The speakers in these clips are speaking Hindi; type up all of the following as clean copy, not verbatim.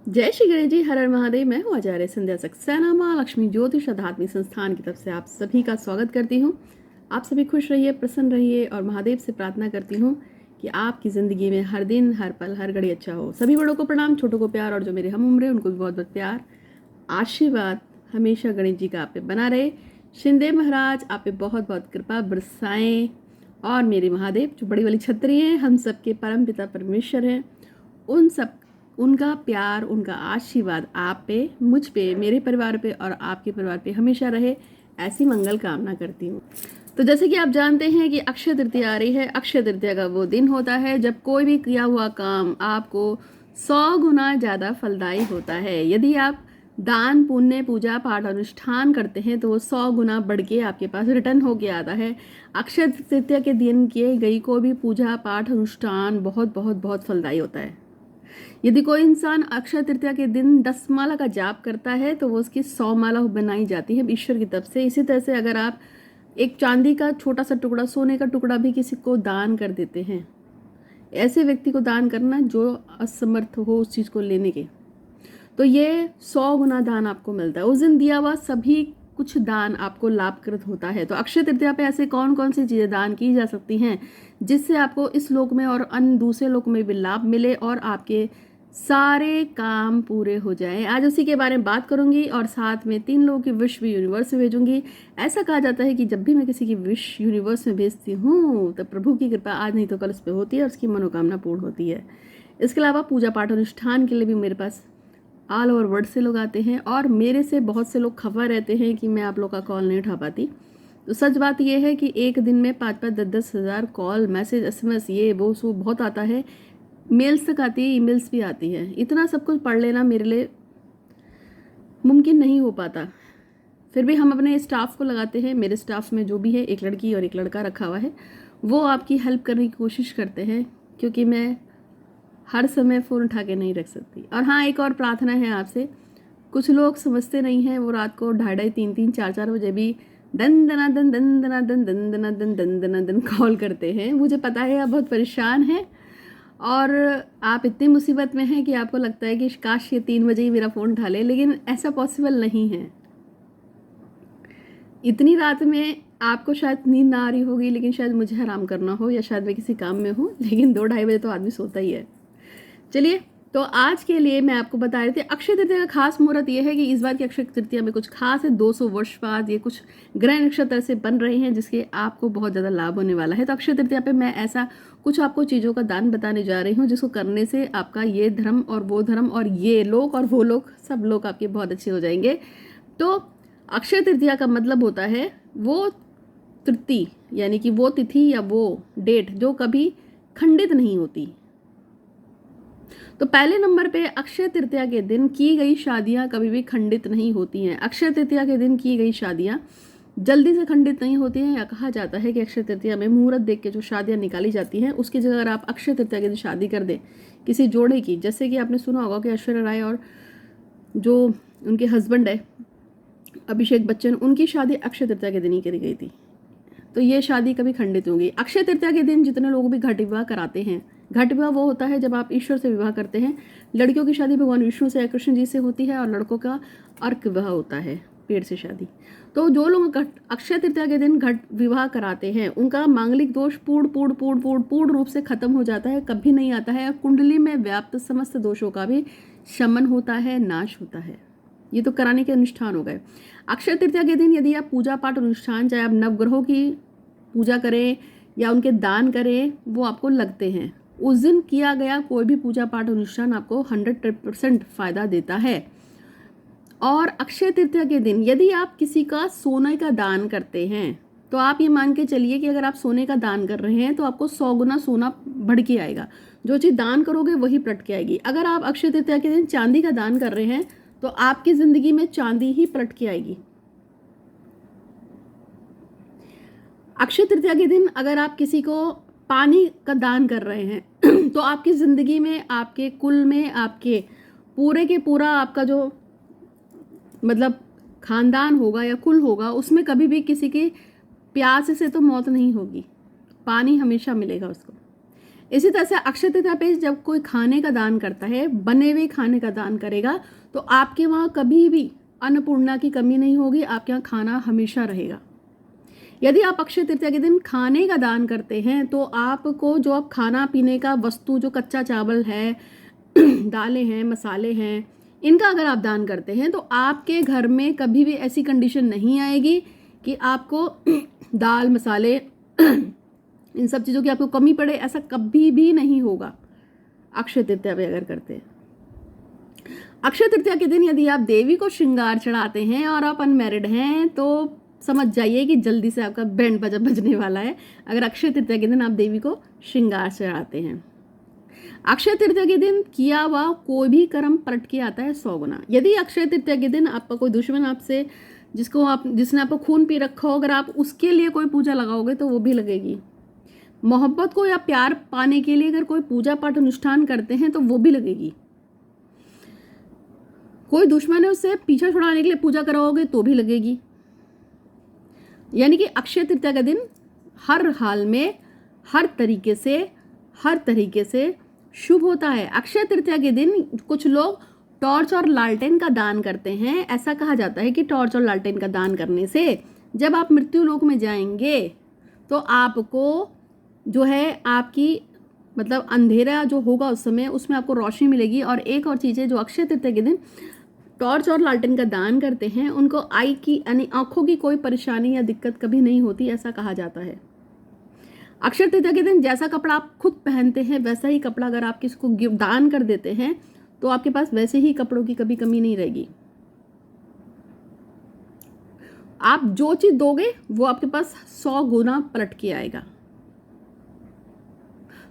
जय श्री गणेश जी, हर हर महादेव। मैं हूँ आचार्य संध्या सक्सेना, माँ लक्ष्मी ज्योतिष आध्यात्मिक संस्थान की तरफ से आप सभी का स्वागत करती हूँ। आप सभी खुश रहिए, प्रसन्न रहिए और महादेव से प्रार्थना करती हूँ कि आपकी ज़िंदगी में हर दिन, हर पल, हर घड़ी अच्छा हो। सभी बड़ों को प्रणाम, छोटों को प्यार और जो मेरे हम उम्र है उनको भी बहुत बहुत प्यार। आशीर्वाद हमेशा गणेश जी का आप पे बना रहे। शिंदे महाराज आप पे बहुत बहुत कृपा बरसाएं और मेरे महादेव जो बड़ी वाली छतरी हैं, हम सबके परम पिता परमेश्वर हैं, उन सब उनका प्यार, उनका आशीर्वाद आप पे, मुझ पे, मेरे परिवार पे और आपके परिवार पे हमेशा रहे, ऐसी मंगल कामना करती हूँ। तो जैसे कि आप जानते हैं कि अक्षय तृतीया आ रही है। अक्षय तृतीया का वो दिन होता है जब कोई भी किया हुआ काम आपको 100 गुना ज़्यादा फलदायी होता है। यदि आप दान पुण्य पूजा पाठ अनुष्ठान करते हैं तो वो 100 गुना बढ़ के आपके पास रिटर्न होके आता है। अक्षय तृतीया के दिन किए गई कोई भी पूजा पाठ अनुष्ठान बहुत बहुत बहुत फलदायी होता है। यदि कोई इंसान अक्षय तृतीया के दिन 10 माला का जाप करता है तो वो उसकी 100 माला बनाई जाती है ईश्वर की तरफ से। इसी तरह से अगर आप एक चांदी का छोटा सा टुकड़ा, सोने का टुकड़ा भी किसी को दान कर देते हैं, ऐसे व्यक्ति को दान करना जो असमर्थ हो उस चीज़ को लेने के, तो ये 100 गुना दान आपको मिलता है। उस दिन दिया हुआ सभी कुछ दान आपको लाभकृत होता है। तो अक्षय तृतीया पे ऐसे कौन कौन सी चीज़ें दान की जा सकती हैं जिससे आपको इस लोक में और अन्य दूसरे लोक में भी लाभ मिले और आपके सारे काम पूरे हो जाएं। आज उसी के बारे में बात करूंगी और साथ में 3 लोगों की विश भी यूनिवर्स में भेजूंगी। ऐसा कहा जाता है कि जब भी मैं किसी की विश यूनिवर्स में भेजती हूँ तो प्रभु की कृपा आज नहीं तो कल उस पर होती है और उसकी मनोकामना पूर्ण होती है। इसके अलावा पूजा पाठ अनुष्ठान के लिए भी मेरे पास ऑल ओवर वर्ल्ड से लोग आते हैं और मेरे से बहुत से लोग खफा रहते हैं कि मैं आप लोग का कॉल नहीं उठा पाती। तो सच बात यह है कि एक दिन में 5-5, 10-10 हज़ार कॉल, मैसेज, SMS ये वो सो बहुत आता है। मेल्स तक आती है, ईमेल्स भी आती है। इतना सब कुछ पढ़ लेना मेरे लिए मुमकिन नहीं हो पाता। फिर भी हम अपने स्टाफ को लगाते हैं। मेरे स्टाफ में जो भी है, एक लड़की और एक लड़का रखा हुआ है, वो आपकी हेल्प करने की कोशिश करते हैं क्योंकि मैं हर समय फ़ोन उठा के नहीं रख सकती। और हाँ, एक और प्रार्थना है आपसे। कुछ लोग समझते नहीं हैं, वो रात को 2:30, 3-3, 4-4 बजे भी दन दना दन दन दना दन दन दना दन दन दना दन कॉल करते हैं। मुझे पता है आप बहुत परेशान हैं और आप इतनी मुसीबत में हैं कि आपको लगता है कि काश ये 3 बजे ही मेरा फ़ोन उठा ले, लेकिन ऐसा पॉसिबल नहीं है। इतनी रात में आपको शायद नींद ना आ रही होगी, लेकिन शायद मुझे आराम करना हो या शायद मैं किसी काम में हूँ, लेकिन 2-2:30 बजे तो आदमी सोता ही है। चलिए, तो आज के लिए मैं आपको बता रही थी अक्षय तृतीया का खास मुहूर्त यह है कि इस बार की अक्षय तृतीया में कुछ खास है। 200 वर्ष बाद ये कुछ ग्रह नक्षत्र से बन रहे हैं जिसके आपको बहुत ज़्यादा लाभ होने वाला है। तो अक्षय तृतीया पे मैं ऐसा कुछ आपको चीज़ों का दान बताने जा रही हूँ जिसको करने से आपका ये धर्म और वो धर्म और ये लोग और वो लोग, सब लोग आपके बहुत अच्छे हो जाएंगे। तो अक्षय तृतीया का मतलब होता है वो तृतीय, यानी कि वो तिथि या वो डेट जो कभी खंडित नहीं होती। तो पहले नंबर पे अक्षय तृतीया के दिन की गई शादियां कभी भी खंडित नहीं होती हैं। अक्षय तृतीया के दिन की गई शादियां जल्दी से खंडित नहीं होती हैं। या कहा जाता है कि अक्षय तृतीया में मुहूर्त देख के जो शादियां निकाली जाती हैं उसकी जगह अगर आप अक्षय तृतीया के दिन शादी कर दें किसी जोड़े की, जैसे कि आपने सुना होगा कि ऐश्वर्या राय और जो उनके हस्बैंड है अभिषेक बच्चन, उनकी शादी अक्षय तृतीया के दिन ही करी गई थी, तो ये शादी कभी खंडित नहीं होगी। अक्षय तृतीया के दिन जितने लोग भी घट विवाह कराते हैं, घट विवाह वो होता है जब आप ईश्वर से विवाह करते हैं। लड़कियों की शादी भगवान विष्णु से या कृष्ण जी से होती है और लड़कों का अर्क विवाह होता है, पेड़ से शादी। तो जो लोग अक्षय तृतीया के दिन घट विवाह कराते हैं उनका मांगलिक दोष पूर्ण रूप से खत्म हो जाता है, कभी नहीं आता है। कुंडली में व्याप्त समस्त दोषों का भी शमन होता है, नाश होता है। ये तो कराने के अनुष्ठान हो गए। अक्षय तृतीया के दिन यदि आप पूजा पाठ अनुष्ठान, चाहे आप नवग्रहों की पूजा करें या उनके दान करें, वो आपको लगते हैं। उस दिन किया गया कोई भी पूजा पाठ अनुष्ठान आपको 100% फायदा देता है। और अक्षय तृतीया के दिन यदि आप किसी का सोने का दान करते हैं तो आप ये मान के चलिए कि अगर आप सोने का दान कर रहे हैं तो आपको 100 गुना सोना बढ़ के आएगा। जो चीज़ दान करोगे वही पलट के आएगी। अगर आप अक्षय तृतीया के दिन चांदी का दान कर रहे हैं तो आपकी ज़िंदगी में चांदी ही पलट के आएगी। अक्षय तृतीया के दिन अगर आप किसी को पानी का दान कर रहे हैं तो आपकी ज़िंदगी में, आपके कुल में, आपके पूरे के पूरा आपका जो मतलब खानदान होगा या कुल होगा उसमें कभी भी किसी की प्यास से तो मौत नहीं होगी, पानी हमेशा मिलेगा उसको। इसी तरह से अक्षय तृतीया पे जब कोई खाने का दान करता है, बने हुए खाने का दान करेगा, तो आपके वहाँ कभी भी अन्नपूर्णा की कमी नहीं होगी, आपके यहाँ खाना हमेशा रहेगा। यदि आप अक्षय तृतीया के दिन खाने का दान करते हैं तो आपको जो आप खाना पीने का वस्तु, जो कच्चा चावल है, दालें हैं, मसाले हैं, इनका अगर आप दान करते हैं तो आपके घर में कभी भी ऐसी कंडीशन नहीं आएगी कि आपको दाल, मसाले, इन सब चीज़ों की आपको कमी पड़े। ऐसा कभी भी नहीं होगा अक्षय तृतीया पे अगर करते हैं। अक्षय तृतीया के दिन यदि आप देवी को श्रृंगार चढ़ाते हैं और आप अनमैरिड हैं तो समझ जाइए कि जल्दी से आपका बैंड बाजा बजने वाला है, अगर अक्षय तृतीया के दिन आप देवी को श्रृंगार चढ़ाते हैं। अक्षय तृतीया के दिन किया हुआ कोई भी कर्म पलट के आता है 100 गुना। यदि अक्षय तृतीया के दिन आपका कोई दुश्मन आपसे, जिसने आपको खून पी रखा हो, अगर आप उसके लिए कोई पूजा लगाओगे तो वो भी लगेगी। मोहब्बत को या प्यार पाने के लिए अगर कोई पूजा पाठ अनुष्ठान करते हैं तो वो भी लगेगी। कोई दुश्मन है, उससे पीछा छुड़ाने के लिए पूजा कराओगे तो भी लगेगी। यानी कि अक्षय तृतीया का दिन हर हाल में हर तरीके से शुभ होता है। अक्षय तृतीया के दिन कुछ लोग टॉर्च और लालटेन का दान करते हैं। ऐसा कहा जाता है कि टॉर्च और लालटेन का दान करने से जब आप मृत्यु लोक में जाएंगे तो आपको जो है आपकी मतलब अंधेरा जो होगा उस समय, उसमें आपको रोशनी मिलेगी। और एक और चीज़ है, जो अक्षय तृतीया के दिन टॉर्च और लालटेन का दान करते हैं उनको आई की यानी आंखों की कोई परेशानी या दिक्कत कभी नहीं होती, ऐसा कहा जाता है। अक्षय तृतीया के दिन जैसा कपड़ा आप खुद पहनते हैं वैसा ही कपड़ा अगर आप किसी को दान कर देते हैं तो आपके पास वैसे ही कपड़ों की कभी कमी नहीं रहेगी। आप जो चीज दोगे वो आपके पास 100 गुना पलट के आएगा।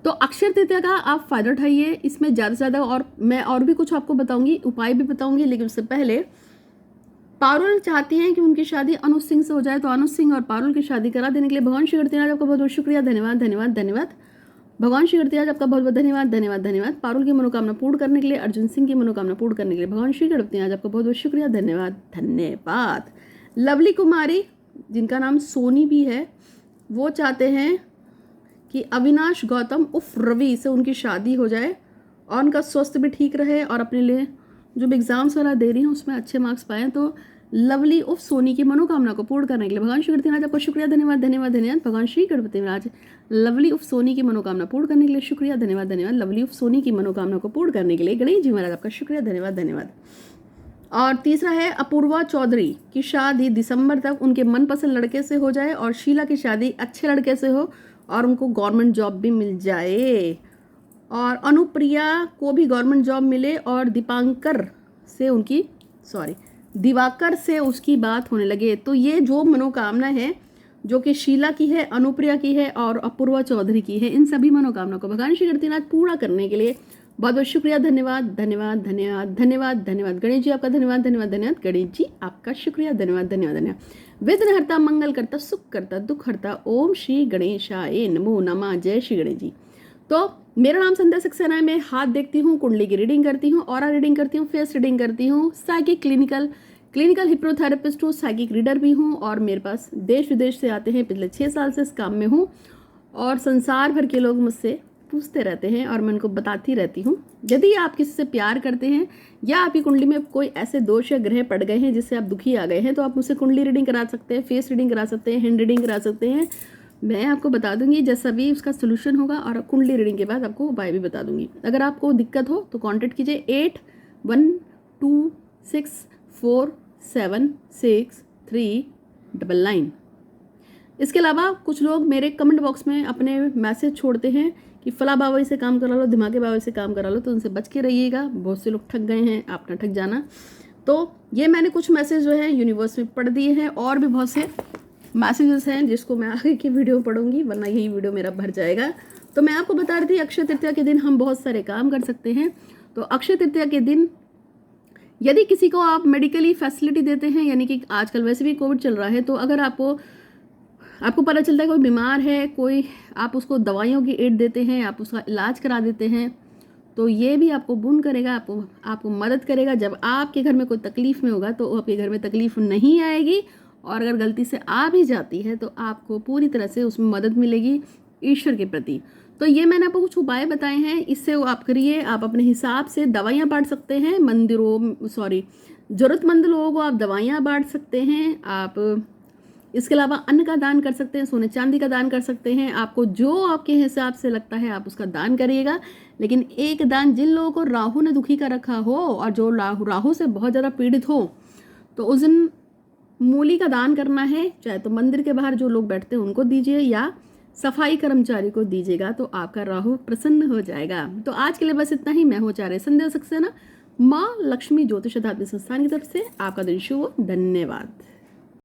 तो अक्षय तृतीया का आप फायदा उठाइए। इसमें ज़्यादा से ज़्यादा और मैं और भी कुछ आपको बताऊंगी, उपाय भी बताऊंगी, लेकिन उससे पहले पारुल चाहती हैं कि उनकी शादी अनुज सिंह से हो जाए, तो अनुज सिंह और पारुल की शादी करा देने के लिए भगवान श्री गणपति आपका बहुत बहुत शुक्रिया, धन्यवाद धन्यवाद धन्यवाद। भगवान श्री गणपति आपका बहुत बहुत धन्यवाद धन्यवाद धन्यवाद। पारुल की मनोकामना पूर्ण करने के लिए, अर्जुन सिंह की मनोकामना पूर्ण करने के लिए भगवान श्री गणपति आज आपका बहुत बहुत शुक्रिया, धन्यवाद धन्यवाद। लवली कुमारी, जिनका नाम सोनी भी है, वो चाहते हैं कि अविनाश गौतम उफ रवि से उनकी शादी हो जाए और उनका स्वास्थ्य भी ठीक रहे और अपने लिए जो भी एग्जाम्स वाला दे रही हैं उसमें अच्छे मार्क्स पाएँ। तो लवली उफ सोनी की मनोकामना को पूर्ण करने के लिए भगवान श्री गणपति महाराज आपका शुक्रिया, धन्यवाद धन्यवाद धन्यवाद। भगवान श्री गणपति महाराज लवली उफ सोनी की मनोकामना पूर्ण करने के लिए शुक्रिया, धन्यवाद धन्यवाद। लवली उफ सोनी की मनोकामना को पूर्ण करने के लिए गणेश जी महाराज आपका शुक्रिया, धन्यवाद धन्यवाद। और तीसरा है अपूर्वा चौधरी की शादी दिसंबर तक उनके मनपसंद लड़के से हो जाए और शीला की शादी अच्छे लड़के से हो और उनको गवर्नमेंट जॉब भी मिल जाए और अनुप्रिया को भी गवर्नमेंट जॉब मिले और दिवाकर से उसकी बात होने लगे। तो ये जो मनोकामना है जो कि शीला की है, अनुप्रिया की है और अपूर्वा चौधरी की है, इन सभी मनोकामना को भगवान श्री गणपति महाराज पूरा करने के लिए बहुत बहुत शुक्रिया, धन्यवाद धन्यवाद धन्यवाद धन्यवाद धन्यवाद। गणेश जी आपका धन्यवाद धन्यवाद धन्यवाद। गणेश जी आपका शुक्रिया, धन्यवाद धन्यवाद धन्यवाद। विघ्नहर्ता, मंगल करता, सुख करता, दुख हरता, ओम श्री गणेशाय नमो नमः। जय श्री गणेश जी। तो मेरा नाम संध्या सक्सेना है। मैं हाथ देखती हूँ, कुंडली की रीडिंग करती हूँ, ऑरा रीडिंग करती हूँ, फेस रीडिंग करती हूँ, साइकिक क्लिनिकल हिप्नोथेरेपिस्ट हूँ, साइकिक रीडर भी हूँ और मेरे पास देश विदेश से आते हैं। पिछले 6 साल से इस काम में हूँ और संसार भर के लोग मुझसे पूछते रहते हैं और मैं उनको बताती रहती हूँ। यदि आप किसी से प्यार करते हैं या आपकी कुंडली में कोई ऐसे दोष या ग्रह पड़ गए हैं जिससे आप दुखी आ गए हैं तो आप मुझसे कुंडली रीडिंग करा सकते हैं, फेस रीडिंग करा सकते हैं, हैंड रीडिंग करा सकते हैं। मैं आपको बता दूंगी जैसा भी उसका सोल्यूशन होगा और कुंडली रीडिंग के बाद आपको उपाय भी बता दूंगी। अगर आपको दिक्कत हो तो कांटेक्ट कीजिए 8126476399। इसके अलावा कुछ लोग मेरे कमेंट बॉक्स में अपने मैसेज छोड़ते हैं कि फला बाबा से काम करा लो, दिमागे बाबा से काम करा लो, तो उनसे बच के रहिएगा। बहुत से लोग ठग गए हैं, आप ना ठग जाना। तो ये मैंने कुछ मैसेज जो है यूनिवर्स में पढ़ दिए हैं और भी बहुत से मैसेजेस हैं जिसको मैं आगे की वीडियो में पढ़ूंगी, वरना यही वीडियो मेरा भर जाएगा। तो मैं आपको बता रही थी अक्षय तृतीया के दिन हम बहुत सारे काम कर सकते हैं। तो अक्षय तृतीया के दिन यदि किसी को आप मेडिकली फैसिलिटी देते हैं, यानी कि आजकल वैसे भी कोविड चल रहा है, तो अगर आपको पता चलता है कोई बीमार है, कोई आप उसको दवाइयों की एड देते हैं, आप उसका इलाज करा देते हैं, तो ये भी आपको पुण्य करेगा, आपको मदद करेगा। जब आपके घर में कोई तकलीफ में होगा तो आपके घर में तकलीफ नहीं आएगी और अगर गलती से आ भी जाती है तो आपको पूरी तरह से उसमें मदद मिलेगी ईश्वर के प्रति। तो ये मैंने आपको कुछ उपाय बताए हैं, इससे वो आप करिए। आप अपने हिसाब से दवाइयाँ बांट सकते हैं, ज़रूरतमंद लोगों को आप दवाइयाँ बांट सकते हैं। आप इसके अलावा अन्न का दान कर सकते हैं, सोने चांदी का दान कर सकते हैं। आपको जो आपके हिसाब से लगता है आप उसका दान करिएगा। लेकिन एक दान, जिन लोगों को राहु ने दुखी कर रखा हो और जो राहु से बहुत ज़्यादा पीड़ित हो, तो उस दिन मूली का दान करना है। चाहे तो मंदिर के बाहर जो लोग बैठते हैं उनको दीजिए या सफाई कर्मचारी को दीजिएगा, तो आपका राहु प्रसन्न हो जाएगा। तो आज के लिए बस इतना ही। मैं हूँ आचार्य संध्या सक्सेना, माँ लक्ष्मी ज्योतिष अध्यात्मिक संस्थान की तरफ से। आपका दिन शुभ हो। धन्यवाद।